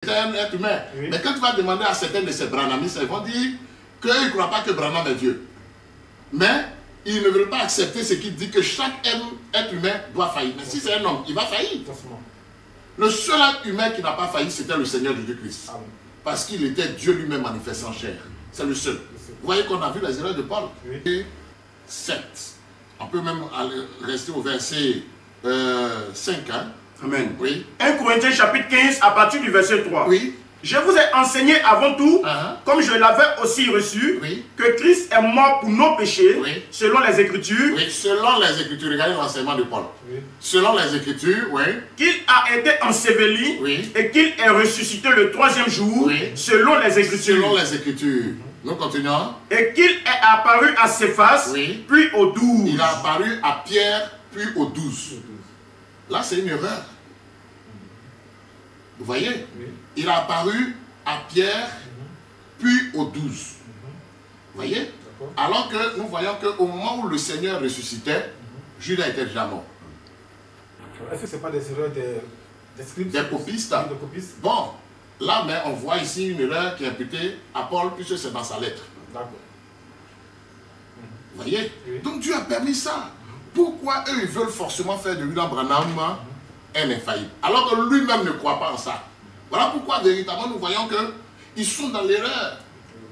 C'est un être humain. Oui. Mais quand tu vas demander à certains de ces branhamistes, ils vont dire qu'ils ne croient pas que Branham est Dieu. Mais ils ne veulent pas accepter ce qui dit que chaque être humain doit faillir. Mais si c'est un homme, il va faillir. Le seul être humain qui n'a pas failli, c'était le Seigneur Jésus-Christ. Parce qu'il était Dieu lui-même manifesté en chair. C'est le seul. Vous voyez qu'on a vu les erreurs de Paul. Oui. 7. On peut même rester au verset 5. Hein? Amen. Oui. 1 Corinthiens chapitre 15 à partir du verset 3. Oui. Je vous ai enseigné avant tout, comme je l'avais aussi reçu, que Christ est mort pour nos péchés, selon les Écritures. Oui, selon les Écritures. Regardez l'enseignement de Paul. Selon les Écritures, qu'il a été enseveli et qu'il est ressuscité le 3e jour, selon les Écritures. Selon les Écritures. Nous continuons. Et qu'il est apparu à Céphas, puis aux 12. Il a apparu à Pierre, puis aux 12. Là, c'est une erreur. Vous voyez? Il a apparu à Pierre, puis aux 12. Vous voyez? Alors que nous voyons qu'au moment où le Seigneur ressuscitait, Judas était déjà mort. Est-ce que ce n'est pas des erreurs des scribes? Des copistes. Bon, là, mais on voit ici une erreur qui est imputée à Paul, puisque c'est dans sa lettre. D'accord. Vous voyez? Donc Dieu a permis ça. Pourquoi eux, ils veulent forcément faire de William Branham un infaillible, alors que lui-même ne croit pas en ça? Voilà pourquoi véritablement nous voyons qu'ils sont dans l'erreur,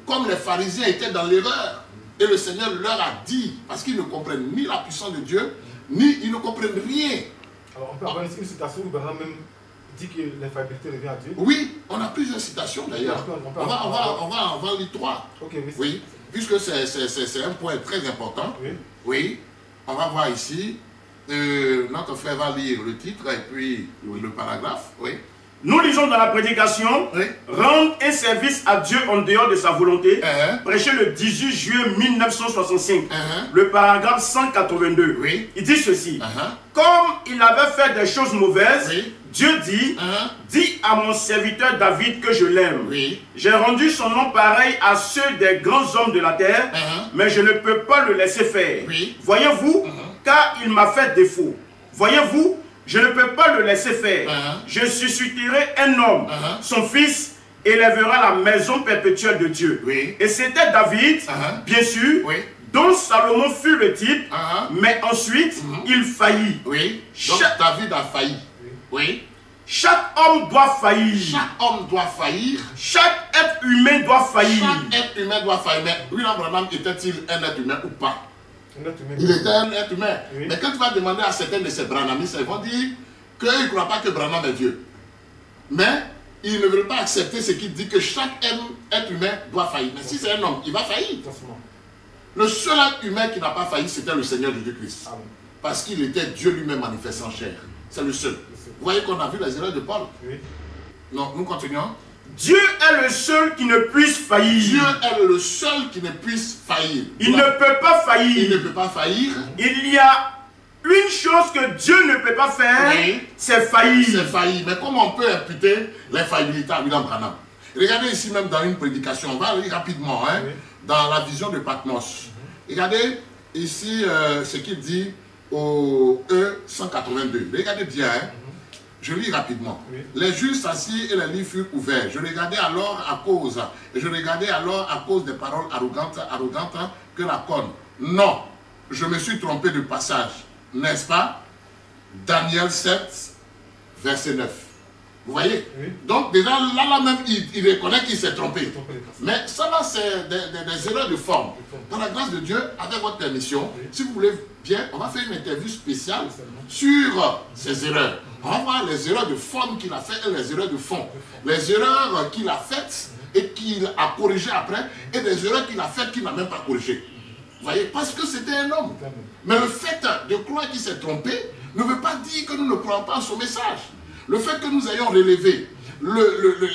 comme les pharisiens étaient dans l'erreur. Et le Seigneur leur a dit, parce qu'ils ne comprennent ni la puissance de Dieu, ni ils ne comprennent rien. Alors on peut avoir une citation où Branham même dit que l'infaillibilité revient à Dieu. Oui, on a plusieurs citations d'ailleurs. On va en lire 3. Okay, oui, puisque c'est un point très important. Oui, on va voir ici. Notre frère va lire le titre et puis le paragraphe. Oui. Nous lisons dans la prédication, rendre un service à Dieu en dehors de sa volonté, prêché le 18 juillet 1965, le paragraphe 182. Il dit ceci, comme il avait fait des choses mauvaises, Dieu dit, dis à mon serviteur David que je l'aime. J'ai rendu son nom pareil à ceux des grands hommes de la terre, mais je ne peux pas le laisser faire. Voyez-vous, car il m'a fait défaut. Voyez-vous, je ne peux pas le laisser faire. Je susciterai un homme, son fils élèvera la maison perpétuelle de Dieu. Et c'était David, bien sûr, dont Salomon fut le type, mais ensuite il faillit. Donc David a failli. Chaque homme doit faillir. Chaque homme doit faillir. Chaque être humain doit faillir. Chaque être humain doit faillir. Mais William Branham était-il un être humain ou pas? Il était un être humain. Mais quand tu vas demander à certains de ces branhamistes, ils vont dire qu'ils ne croient pas que Branham est Dieu. Mais ils ne veulent pas accepter ce qui dit que chaque être humain doit faillir. Mais si c'est un homme, il va faillir. Le seul être humain qui n'a pas failli, c'était le Seigneur Jésus-Christ. Parce qu'il était Dieu lui-même manifesté en chair. C'est le seul. Vous voyez qu'on a vu les erreurs de Paul. Non, nous continuons. Dieu est le seul qui ne puisse faillir. Dieu est le seul qui ne puisse faillir. Il ne peut pas faillir. Il ne peut pas faillir. Il y a une chose que Dieu ne peut pas faire, c'est faillir. C'est faillir. Mais comment on peut imputer l'infaillibilité à William Branham? Regardez ici même dans une prédication, on va aller rapidement, dans la vision de Patmos. Regardez ici ce qu'il dit au E182. Regardez bien, je lis rapidement. Les juges s'assirent et les livres furent ouverts. Je regardais alors à cause des paroles arrogantes que la corne. Non, je me suis trompé de passage, n'est-ce pas? Daniel 7, verset 9. Vous voyez? Donc déjà là même il reconnaît qu'il s'est trompé. Mais ça là c'est des erreurs de forme. Dans la grâce de Dieu, avec votre permission, si vous voulez bien, on va faire une interview spéciale sur ces erreurs. On va voir les erreurs de forme qu'il a faites et les erreurs de fond. Les erreurs qu'il a faites et qu'il a corrigées après, et des erreurs qu'il a faites qu'il n'a même pas corrigées. Vous voyez? Parce que c'était un homme. Mais le fait de croire qu'il s'est trompé ne veut pas dire que nous ne croyons pas en son message. Le fait que nous ayons relevé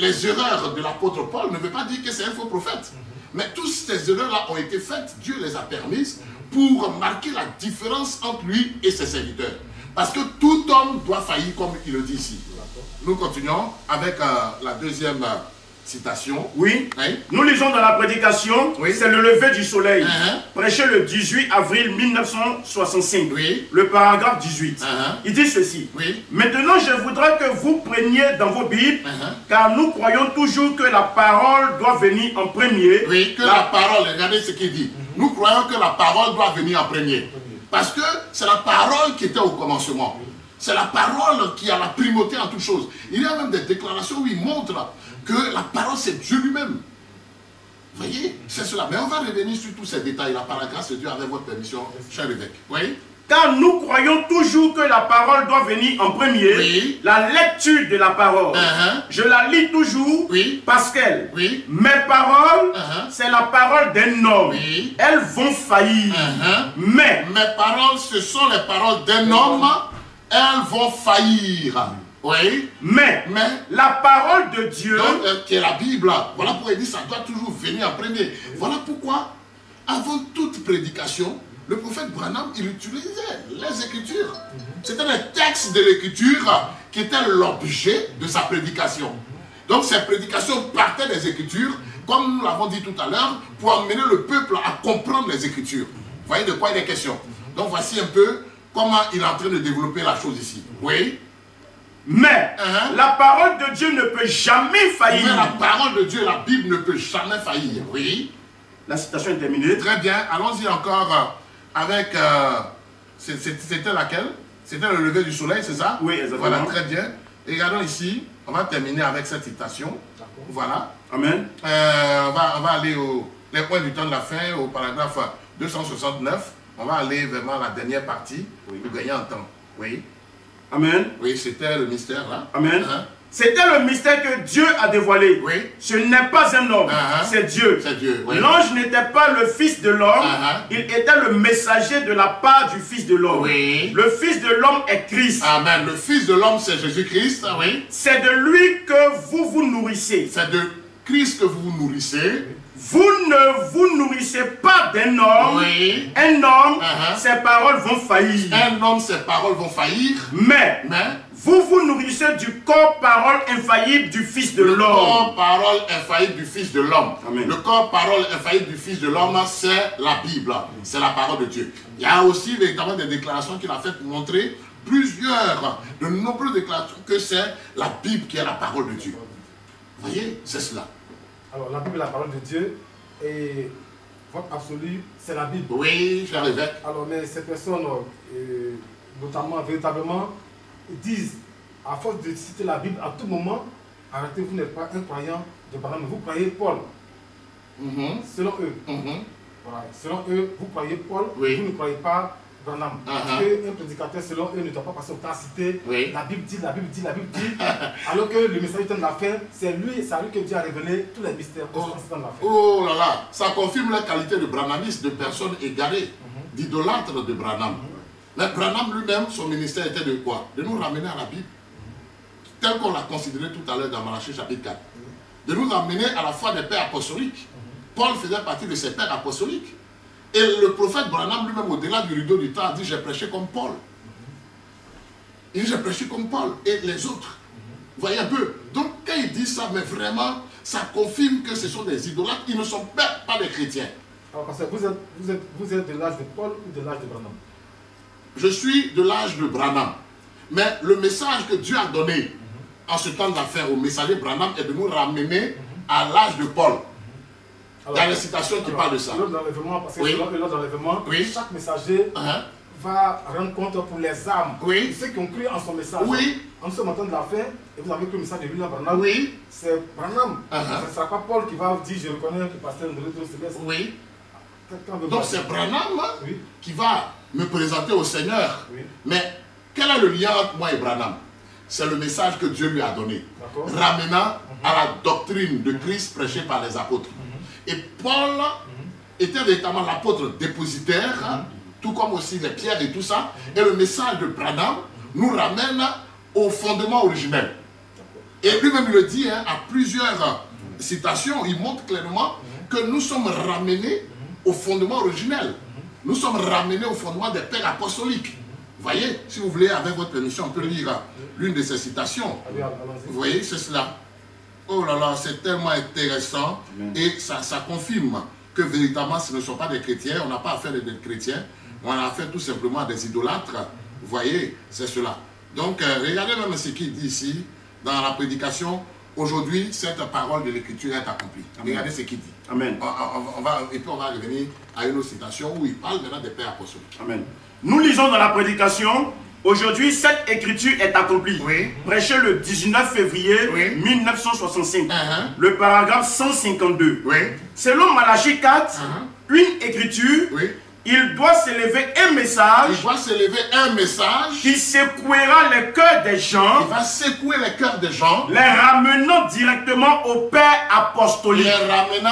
les erreurs de l'apôtre Paul ne veut pas dire que c'est un faux prophète. Mais toutes ces erreurs-là ont été faites, Dieu les a permises pour marquer la différence entre lui et ses serviteurs. Parce que tout homme doit faillir, comme il le dit ici. Nous continuons avec la deuxième citation. Oui. Nous lisons dans la prédication, c'est le lever du soleil. Prêché le 18 avril 1965. Le paragraphe 18. Il dit ceci. Maintenant, je voudrais que vous preniez dans vos Bibles, car nous croyons toujours que la parole doit venir en premier. Oui, que la parole, regardez ce qu'il dit. Nous croyons que la parole doit venir en premier. Parce que c'est la parole qui était au commencement. C'est la parole qui a la primauté en toutes choses. Il y a même des déclarations où il montre que la parole c'est Dieu lui-même. Vous voyez, c'est cela. Mais on va revenir sur tous ces détails là par la grâce de Dieu avec votre permission, cher évêque. Oui. Car nous croyons toujours que la parole doit venir en premier. La lecture de la parole. Je la lis toujours parce qu'elle. Mes paroles, c'est la parole d'un homme. Elles vont faillir. Mais mes paroles, ce sont les paroles d'un homme. Elles vont faillir. Oui. Mais la parole de Dieu, donc, qui est la Bible, voilà pourquoi il dit ça doit toujours venir en premier. Voilà pourquoi, avant toute prédication, le prophète Branham, il utilisait les Écritures. C'était les textes de l'Écriture qui étaient l'objet de sa prédication. Donc ces prédications partaient des Écritures, comme nous l'avons dit tout à l'heure, pour amener le peuple à comprendre les Écritures. Vous voyez de quoi il est question. Donc voici un peu comment il est en train de développer la chose ici. Oui. Mais la parole de Dieu ne peut jamais faillir. Mais la parole de Dieu, la Bible ne peut jamais faillir. Oui. La citation est terminée. Très bien. Allons-y encore avec... c'était laquelle? C'était le lever du soleil, c'est ça? Oui, exactement. Voilà, très bien. Et regardons ici. On va terminer avec cette citation. Voilà. Amen. On va aller les points du temps de la fin, au paragraphe 269. On va aller vraiment à la dernière partie pour gagner en temps. Oui. Amen. Oui, c'était le mystère là. Amen. C'était le mystère que Dieu a dévoilé. Oui. Ce n'est pas un homme, c'est Dieu. C'est Dieu. Oui. L'ange n'était pas le fils de l'homme, il était le messager de la part du fils de l'homme. Oui. Le fils de l'homme est Christ. Amen. Le fils de l'homme, c'est Jésus-Christ. Oui. C'est de lui que vous vous nourrissez. C'est de Christ que vous vous nourrissez. Vous ne vous nourrissez pas d'un homme. Oui. Un homme, ses paroles vont faillir. Un homme, ses paroles vont faillir. Mais vous vous nourrissez du corps-parole infaillible du Fils de l'homme. Le corps-parole infaillible du Fils de l'homme. Le corps-parole infaillible du Fils de l'homme, c'est la Bible. C'est la parole de Dieu. Il y a aussi véritablement des déclarations qu'il a faites pour montrer de nombreuses déclarations que c'est la Bible qui est la parole de Dieu. Vous voyez, c'est cela. Alors, la Bible est la parole de Dieu et votre absolu, c'est la Bible. Oui, cher évêque. Alors, mais ces personnes, notamment, véritablement, disent, à force de citer la Bible à tout moment, arrêtez, vous n'êtes pas un croyant de Branham, vous croyez Paul. Selon eux. Voilà. Selon eux, vous croyez Paul, vous ne croyez pas Branham. Parce qu'un prédicateur, selon eux, ne doit pas passer au temps à citer la Bible dit, la Bible dit, la Bible dit. Alors que le message de la fin, c'est à lui que Dieu a révélé tous les mystères de la fin. Oh là là, ça confirme la qualité de Branhamiste, de personnes égarées, d'idolâtres de Branham. Mais Branham lui-même, son ministère était de quoi? De nous ramener à la Bible, tel qu'on l'a considéré tout à l'heure dans Malachie chapitre 4. De nous ramener à la foi des pères apostoliques. Paul faisait partie de ces pères apostoliques. Et le prophète Branham lui-même, au-delà du rideau du temps, a dit, j'ai prêché comme Paul. Il dit, j'ai prêché comme Paul et les autres. Vous voyez un peu? Donc quand il dit ça, mais vraiment, ça confirme que ce sont des idolâtres, ils ne sont pas des chrétiens. Alors, parce que vous êtes de l'âge de Paul ou de l'âge de Branham? Je suis de l'âge de Branham. Mais le message que Dieu a donné en ce temps d'affaires au messager Branham est de nous ramener à l'âge de Paul. Alors, il y a des citations qui parlent de ça. Lors parce que lors de l'enlèvement, chaque messager va rendre compte pour les âmes. Ceux qui ont cru en son message. En ce moment de la fin, et vous avez cru le message de William Branham. C'est Branham. Ce ne sera pas Paul qui va vous dire, je reconnais le pasteur de l'autre céleste. Donc c'est Branham qui va me présenter au Seigneur. Mais quel est le lien entre moi et Branham? C'est le message que Dieu lui a donné, ramenant à la doctrine de Christ prêchée par les apôtres. Et Paul était véritablement l'apôtre dépositaire, tout comme aussi les pierres et tout ça. Et le message de Branham nous ramène au fondement originel. Et lui-même le dit à plusieurs citations, il montre clairement que nous sommes ramenés au fondement originel. Nous sommes ramenés au fondement des pères apostoliques. Vous voyez, si vous voulez, avec votre permission, on peut lire l'une de ces citations. Vous voyez, c'est cela. Oh là là, c'est tellement intéressant. Amen. Et ça confirme que véritablement ce ne sont pas des chrétiens. On n'a pas affaire à des chrétiens. On a affaire tout simplement à des idolâtres. Vous voyez, c'est cela. Donc, regardez même ce qu'il dit ici dans la prédication. Aujourd'hui, cette parole de l'Écriture est accomplie. Amen. Regardez ce qu'il dit. Amen. Et puis on va revenir à une autre citation où il parle maintenant des pères apostoliques. Amen. Nous lisons dans la prédication, aujourd'hui, cette écriture est accomplie. Oui. Prêché le 19 février 1965. Le paragraphe 152. Oui. Selon Malachie 4, une écriture, il doit s'élever un message. Il doit s'élever un message qui secouera les cœurs des gens. Il va secouer les cœurs des gens. Les ramenant directement au Père apostolique. Les ramenant